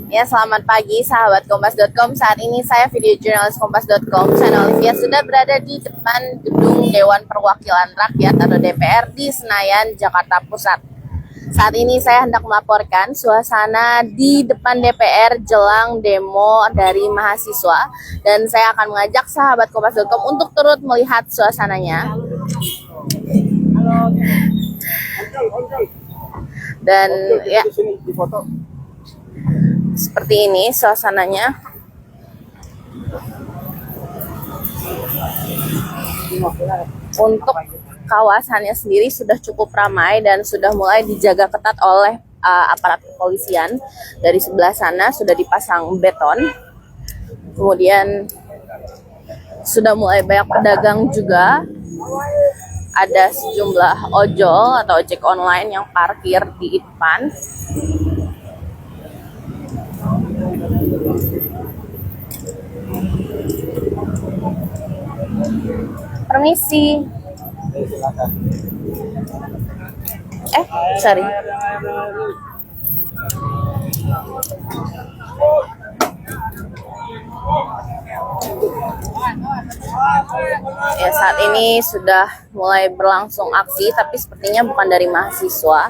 Ya, selamat pagi sahabat Kompas.com. Saat ini saya video jurnalis Kompas.com, Sana Olivia, sudah berada di depan gedung Dewan Perwakilan Rakyat atau DPR di Senayan, Jakarta Pusat. Saat ini saya hendak melaporkan suasana di depan DPR jelang demo dari mahasiswa, dan saya akan mengajak sahabat Kompas.com untuk turut melihat suasananya. Dan ya, seperti ini suasananya. Untuk kawasannya sendiri sudah cukup ramai dan sudah mulai dijaga ketat oleh aparat kepolisian. Dari sebelah sana sudah dipasang beton. Kemudian sudah mulai banyak pedagang juga. Ada sejumlah ojol atau ojek online yang parkir di depan. Permisi. Sorry. Ya, saat ini sudah mulai berlangsung aksi, tapi sepertinya bukan dari mahasiswa.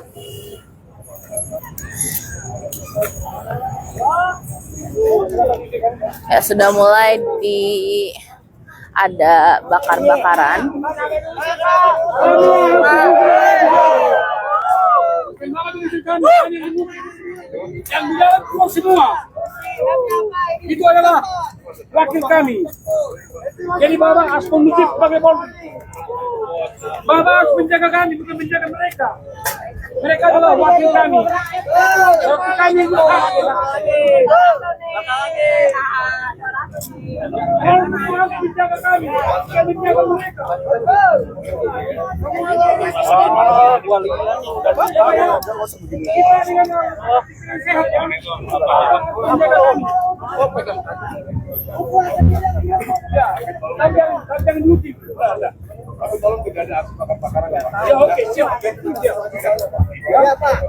Ya, sudah mulai ada bakar-bakaran. Yang di dalam keluar semua. Itu adalah wakil kami. Jadi Bapak harus kondusif sebagai polri. Bapak harus menjaga kami, bukan menjaga mereka. Mereka adalah wakil kami. Wakil kami itu harus menjaga kami, bukan menjaga mereka. Kita dengan sehat yang menjaga kami. Jangan lucu. Tolong tidak ada aksi bakar-bakaran. Ya, oke, siap. Ya, Pak.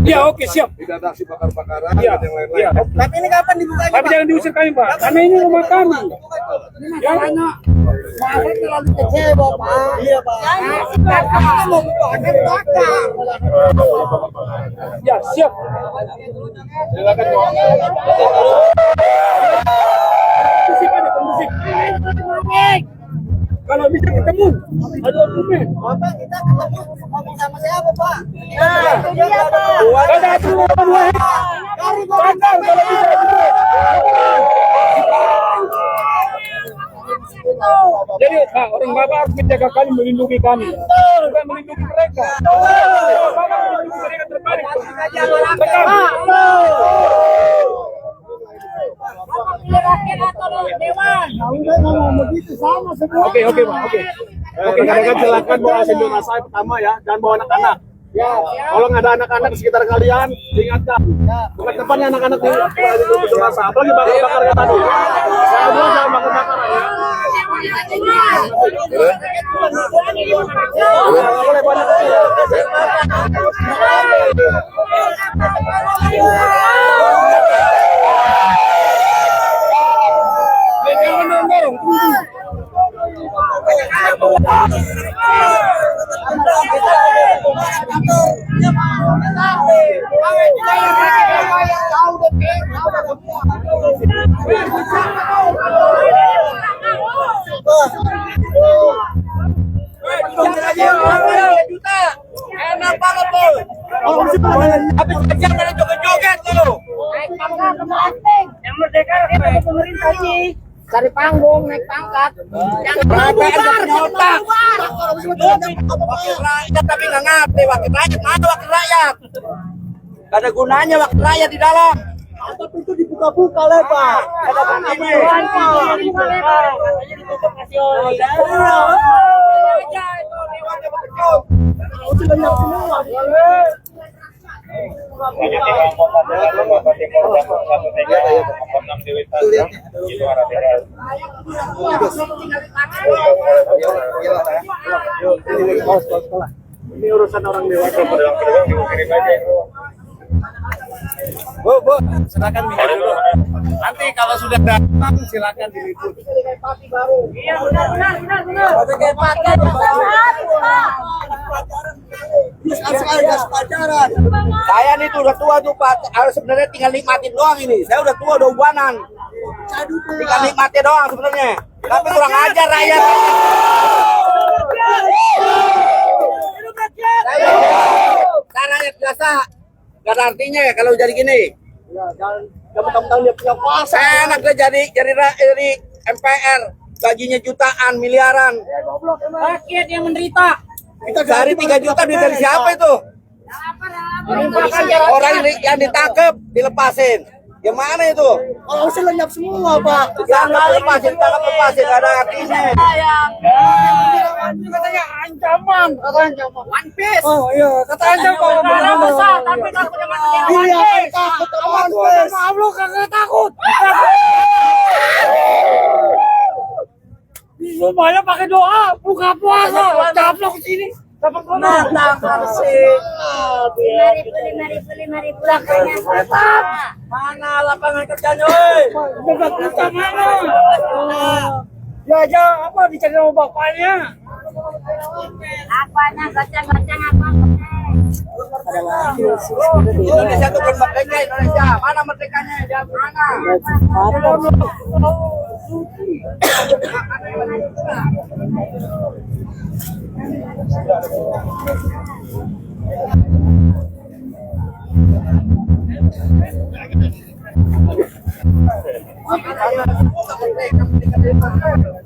Ya, oke, siap. Tidak ada aksi bakar-bakaran dan yang lain-lain. Ya. Tapi ini kapan dibukanya? Tapi jangan diusir kami, Pak. Karena ini rumah kami. Ya, anak. Masa terlalu kecewa, Pak. Iya, Pak. Kita mau buka bakar. Ya, siap. Silakan, Pak. Kondusif aja, kondusif. Kalau bisa ketemu, ada dokumen. Bapak, kita ketemu sama siapa, Pak? Nah, itu dia, Pak. Ada aturan, Dari bakar kalau bisa. Jadi orang Bapak harus menjaga kami, melindungi kami, bukan melindungi mereka. Bapak melindungi mereka terbalik. Oke, Pak. Oke. Rekan-rekan silakan bawa sendiri saya pertama ya, dan bawa anak-anak. Ya, kalau nggak ada anak-anak di sekitar kalian, diingatkan. Bukan tempatnya anak-anak di masa, apalagi bakar-bakar ya tadi. Yang kedua jangan bakar-bakar ya. Boleh banyak kecil. Enak banget tuh. Habis kerja pada joget-joget tuh. Yang merdeka kita pemerintah sih. Cari panggung, naik pangkat. Yang bubar, otak. Wakil rakyat tapi nggak ngerti wakil rakyat. Mana wakil rakyat? Gak ada gunanya wakil rakyat di dalam. Tapi itu dibuka-buka lebar. Ada gunanya. Ditutup kasih oli. Ini urusan orang dewasa. Bu, silakan minum dulu. Nanti kalau sudah datang silakan diliput. Iya, benar. Saya nih tuh udah tua tuh Pak. Sebenarnya tinggal nikmatin doang ini. Saya udah tua, udah ubanan. Tinggal nikmatin doang sebenarnya. Tapi kurang ajar rakyat. Saya rakyat biasa. Gak ada artinya ya kalau jadi gini. Ya, jangan mentang-mentang dia punya kuasa. Enak dia jadi MPR. Gajinya jutaan, miliaran. Rakyat yang menderita. Kita cari 3 juta dari siapa itu? Orang yang ditangkap, dilepasin. Gimana itu? Kalau usah lenyap semua, Pak. Jangan lepasin, lepasin. Ada artinya. Katanya ancaman. One Piece. Oh iya, kata ancaman. Besar, tapi takutnya masih Iya, takut sama One Piece. maaf lo kagak takut. Semuanya pakai doa, buka puasa, caplok sini. Dapat mana? Lima ribu lakanya tetap. Mana lapangan kerjanya, woi? Dapat kita mana? Ya aja apa dicari sama bapaknya? Apanya goceng-goceng apa? Indonesia itu belum merdeka, Indonesia. Mana merdekanya? Mana?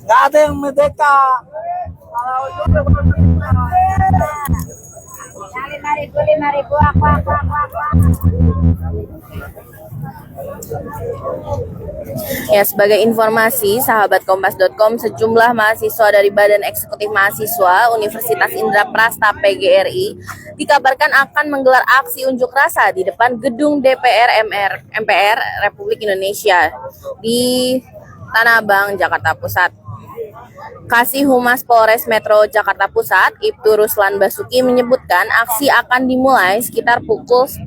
Gak ada yang merdeka. Lima ribu apa? Ya, sebagai informasi, sahabat kompas.com, sejumlah mahasiswa dari Badan Eksekutif Mahasiswa Universitas Indraprasta PGRI dikabarkan akan menggelar aksi unjuk rasa di depan gedung DPR MPR Republik Indonesia di Tanah Abang, Jakarta Pusat. Kasih Humas Polres Metro Jakarta Pusat, Ibtu Ruslan Basuki menyebutkan aksi akan dimulai sekitar pukul 10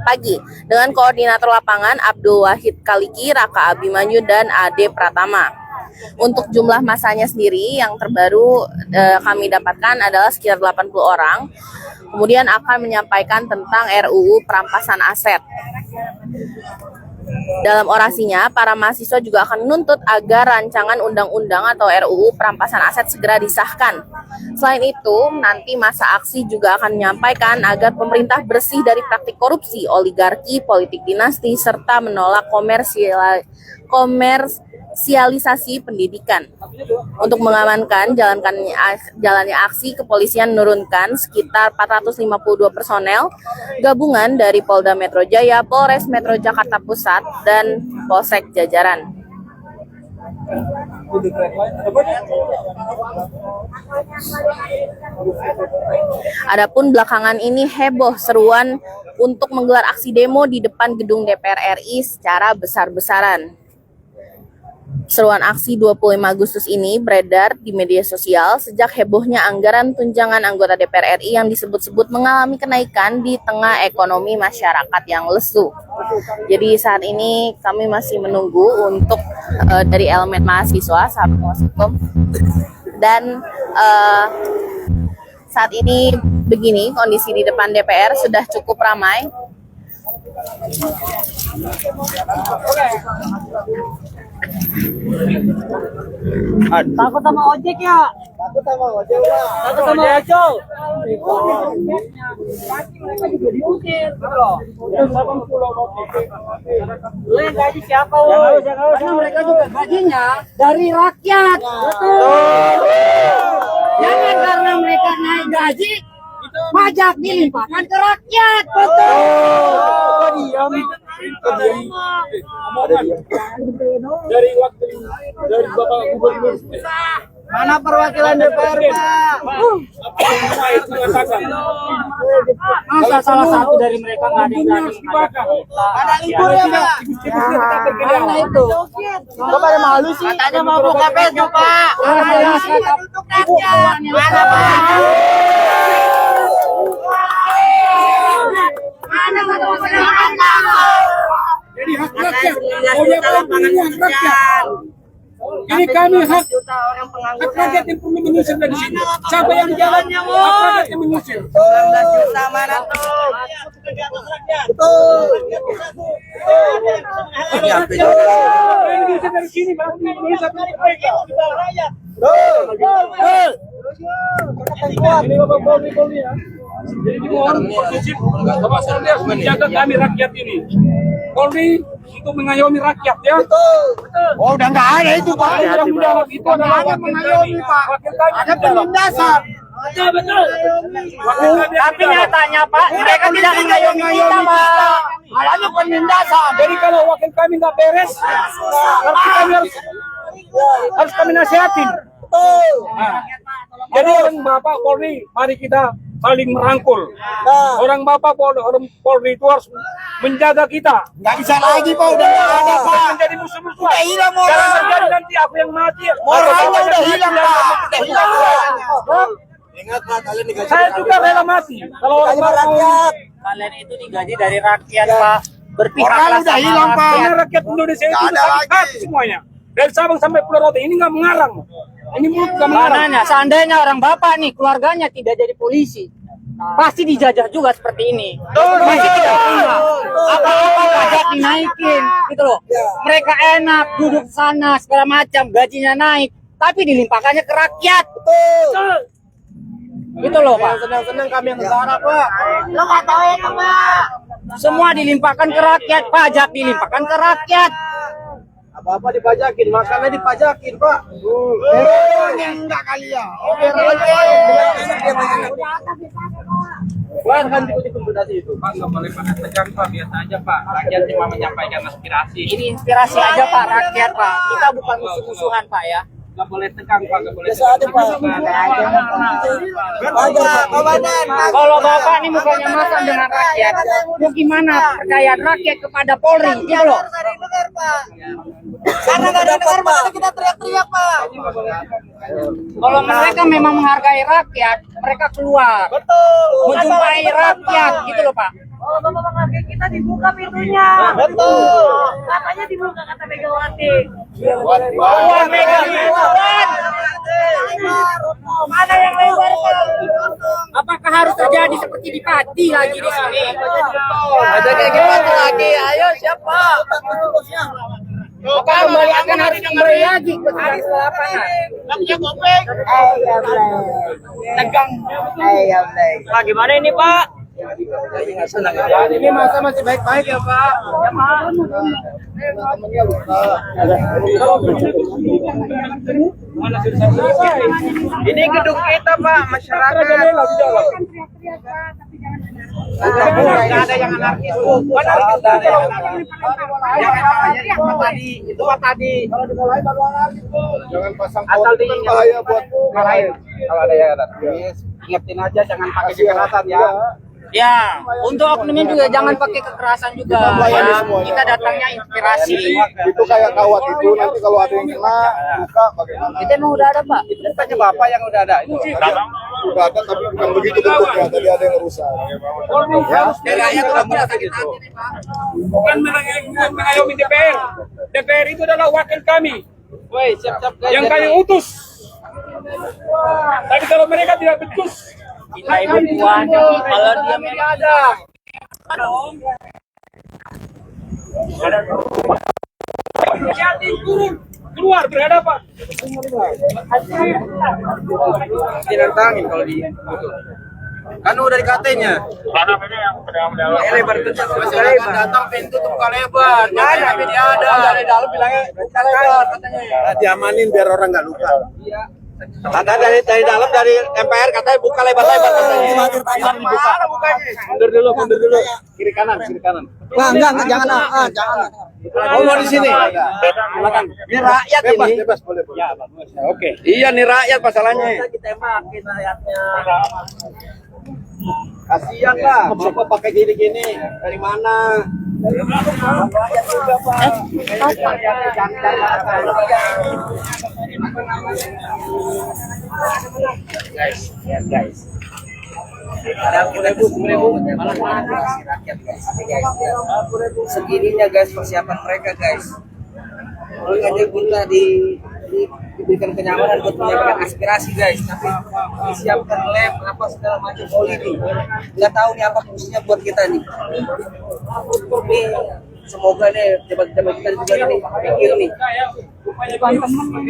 pagi dengan koordinator lapangan Abdul Wahid Kaliki, Raka Abimanyu, dan Ade Pratama. Untuk jumlah masanya sendiri yang terbaru kami dapatkan adalah sekitar 80 orang. Kemudian akan menyampaikan tentang RUU perampasan aset. Dalam orasinya, para mahasiswa juga akan menuntut agar rancangan undang-undang atau RUU perampasan aset segera disahkan. Selain itu, nanti masa aksi juga akan menyampaikan agar pemerintah bersih dari praktik korupsi, oligarki, politik dinasti, serta menolak komersialisasi pendidikan. Untuk mengamankan jalannya aksi, kepolisian menurunkan sekitar 452 personel gabungan dari Polda Metro Jaya, Polres Metro Jakarta Pusat, dan Polsek jajaran. Adapun belakangan ini heboh seruan untuk menggelar aksi demo di depan gedung DPR RI secara besar-besaran. Seruan aksi 25 Agustus ini beredar di media sosial sejak hebohnya anggaran tunjangan anggota DPR RI yang disebut-sebut mengalami kenaikan di tengah ekonomi masyarakat yang lesu. Jadi saat ini kami masih menunggu untuk dari elemen mahasiswa, sahabat Kompas.com, dan saat ini begini kondisi di depan DPR sudah cukup ramai. Takut sama ojek ya? Takut sama ojek, Pak. Takut sama ojek. Mereka juga diusir. Lu yang gaji siapa, woy? Karena mereka juga gajinya dari rakyat. Betul. Jangan karena mereka naik gaji, pajak dilimpahkan ke rakyat. Betul. Diam. Dari waktu dari Bapak Gubernur. Mana perwakilan DPR, Pak? Masa salah satu dari mereka nggak ada yang berani Ada libur ya, Pak? Mana itu? Kok pada malu sih? Katanya mau buka Facebook, Pak. Untuk rakyat. Mana Jadi hak rakyat. Maunya pilihan rakyat. Ini kami hak rakyat yang perlu menyusir dari sini. Siapa yang jalan? Hak rakyat yang menyusir. 19 juta mana tuh? Yang diusir dari sini, baru diusir dari mereka. Ini Bapak Polri ya. Jadi mohon posisi Bapak Polri harus menjaga kami rakyat ini. Polri untuk mengayomi rakyat ya. Oh, udah nggak ada itu, Pak. Yang di dalam itu adalah wakil kami. Wakil kami Ada penindasan. betul betul. Wakil kami Tapi nyatanya Pak, mereka tidak mengayomi kita Pak. Malahnya penindasan. Jadi kalau wakil kami nggak beres, berarti kami harus kami nasihatin. Nah, jadi orang Bapak Polri, mari kita saling merangkul. Orang Bapak Polri, orang Polri itu harus menjaga kita. Nggak bisa lagi, Pak. Udah nggak ada, Pak. Jangan menjadi musuh-musuhan. Udah hilang moral. Jangan terjadi nanti aku yang mati. Moralnya udah hilang, Pak. Udah hilang, Pak. Ingat Pak, kalian digaji. Saya juga rela mati. Kalau orang Bapak rakyat. Kalian itu digaji dari rakyat Pak. Moral Berpihaklah udah sama hilang, Pak. Karena rakyat Indonesia itu Nggak ada sakit hati lagi. semuanya. Dari Sabang sampai Pulau Rote ini nggak mengarang. Ini mulut nggak mengarang. Mananya, seandainya orang bapak nih keluarganya tidak jadi polisi, pasti dijajah juga seperti ini. Pasti tidak terima. Apa-apa pajak dinaikin, gitu loh. Mereka enak duduk sana segala macam, gajinya naik, tapi dilimpahkannya ke rakyat. Gitu loh Pak. Senang-senang kami yang negara, Pak. Semua dilimpahkan ke rakyat, pajak dilimpahkan ke rakyat. Apa-apa dipajakin, makannya dipajakin, Pak. Yang enggak kali ya. Wah, kan ikut komputasi itu. Pak, nggak boleh pakai tegang Pak, biasa aja Pak. Rakyat cuma menyampaikan aspirasi. Ini inspirasi aja Pak, rakyat Pak. Kita bukan musuh-musuhan Pak ya. Nggak boleh tegang Pak, nggak boleh Biasa aja, Pak. Kalau Bapak ini bukannya masang dengan rakyat, mau gimana percaya rakyat kepada Polri, gitu loh. Karena nggak ada dengar, makanya kita teriak-teriak, Pak. Kalau mereka memang menghargai rakyat, mereka keluar. Menjumpai rakyat, gitu loh Pak. Oh, Bapak menghargai kita dibuka pintunya. Betul. Katanya dibuka kata Megawati. Wah, Megawati. Mana yang lebar Pak? Apakah harus terjadi seperti di Pati lagi di sini? Ada kayak gimana lagi? Ayo siapa? Maka kembali akan harus kembali lagi ke lapangan. Tegang. Pak, gimana ini Pak? Ini masa masih baik-baik ya, Pak. Ya, Pak. Ini gedung kita Pak, masyarakat. Nggak ada yang anarkis. Tadi itu tadi. Jangan pasang Asal pohon, di kan bahaya buat marahin. Kalau ada yang anarkis, ingetin aja jangan pakai kekerasan ya. Ya, untuk oknumnya juga jangan pakai kekerasan juga. melayani Ya. semuanya. Kita datangnya inspirasi. itu kayak kawat itu, nanti kalau ada yang kena luka bagaimana? Itu emang udah ada Pak. Itu bukannya Bapak yang udah ada. Itu. Udah ada tapi bukan begitu bentuknya, tadi ada yang rusak. Dari rakyat udah merasa sakit hati nih Pak. Bukan mengayomi DPR. DPR itu adalah wakil kami. Woi, siap-siap guys. Yang kami utus. Tapi kalau mereka tidak becus, Kita ibu puan, kalau dia tidak ada. hati turun keluar berhadapan. Dinantangin kalau di kan udah dikatanya. Lebar itu masyarakat datang pintu tuh buka lebar. Jangan tapi dia ada. Dari dalam bilangnya buka lebar katanya. Diamanin biar orang nggak luka. Kata dari dalam dari MPR katanya buka lebar-lebar katanya. Mana bukanya? Mundur dulu. Kiri kanan. Enggak, jangan. Jangan. Oh, mau di sini. Silakan. Ini rakyat Bebas, ini. bebas, boleh. Ya, bagus. Oke. Iya nih rakyat masalahnya. Ditembakin rakyatnya. Kasihan lah, Bapak pakai gini-gini. Dari mana? Guys, ya guys. Padahal kita tuh malah aspirasi rakyat guys. Segininya guys persiapan mereka guys. Orang aja minta diberikan kenyamanan buat menyampaikan aspirasi guys, tapi disiapkan lem apa segala macam oli nih. Nggak tahu nih apa fungsinya buat kita nih. Nih semoga nih jabat-jabat kita juga nih pikir nih. Kita semua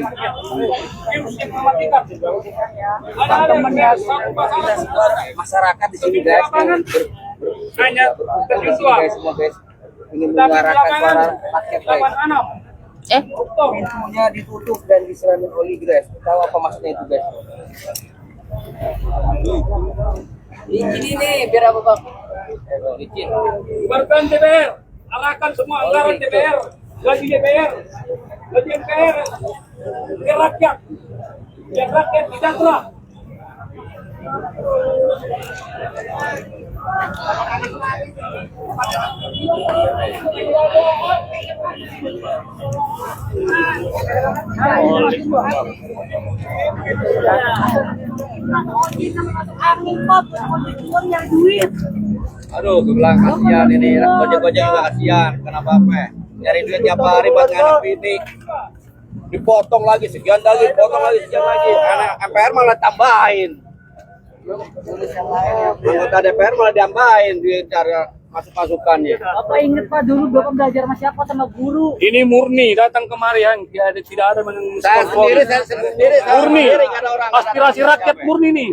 masyarakat di sini guys, Hanya guys semua guys ingin menyuarakan suara rakyat guys. Pintunya ditutup dan disiramin oli guys. Tahu apa maksudnya itu guys? Ini nih biar apa bang? Licin. bubarkan DPR, arahkan semua anggaran DPR, gaji DPR, gaji MPR, biar rakyat sejahtera. Aduh, gue bilang kasihan ini, gojek-gojek juga kasihan. Kenapa apa? Nyari duit tiap hari buat nganak pitik. Dipotong lagi sekian lagi, potong lagi sekian lagi. Anak MPR malah tambahin. Anggota DPR malah diambahin duit cara masuk-masukannya. Bapak ingat Pak dulu Bapak belajar sama siapa sama guru. Ini murni datang kemari yang tidak ada Saya sendiri murni nggak ada orang. aspirasi rakyat murni nih.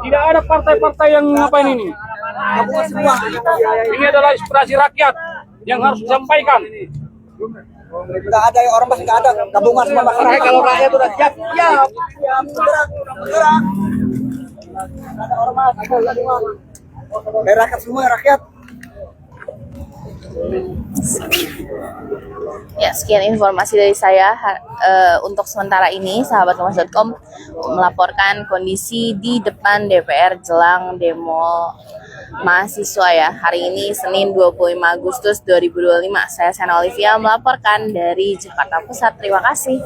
Tidak ada partai-partai yang ngapain ini. Ini adalah aspirasi rakyat yang harus disampaikan. Nggak ada orang masih nggak ada gabungan semua masyarakat. Kalau rakyat udah siap, siap. Ada ormas, rakyat semua rakyat. Ya, sekian informasi dari saya untuk sementara ini. Sahabatkompas.com melaporkan kondisi di depan DPR jelang demo mahasiswa ya. Hari ini Senin 25 Agustus 2025. Saya Sena Olivia melaporkan dari Jakarta Pusat. Terima kasih.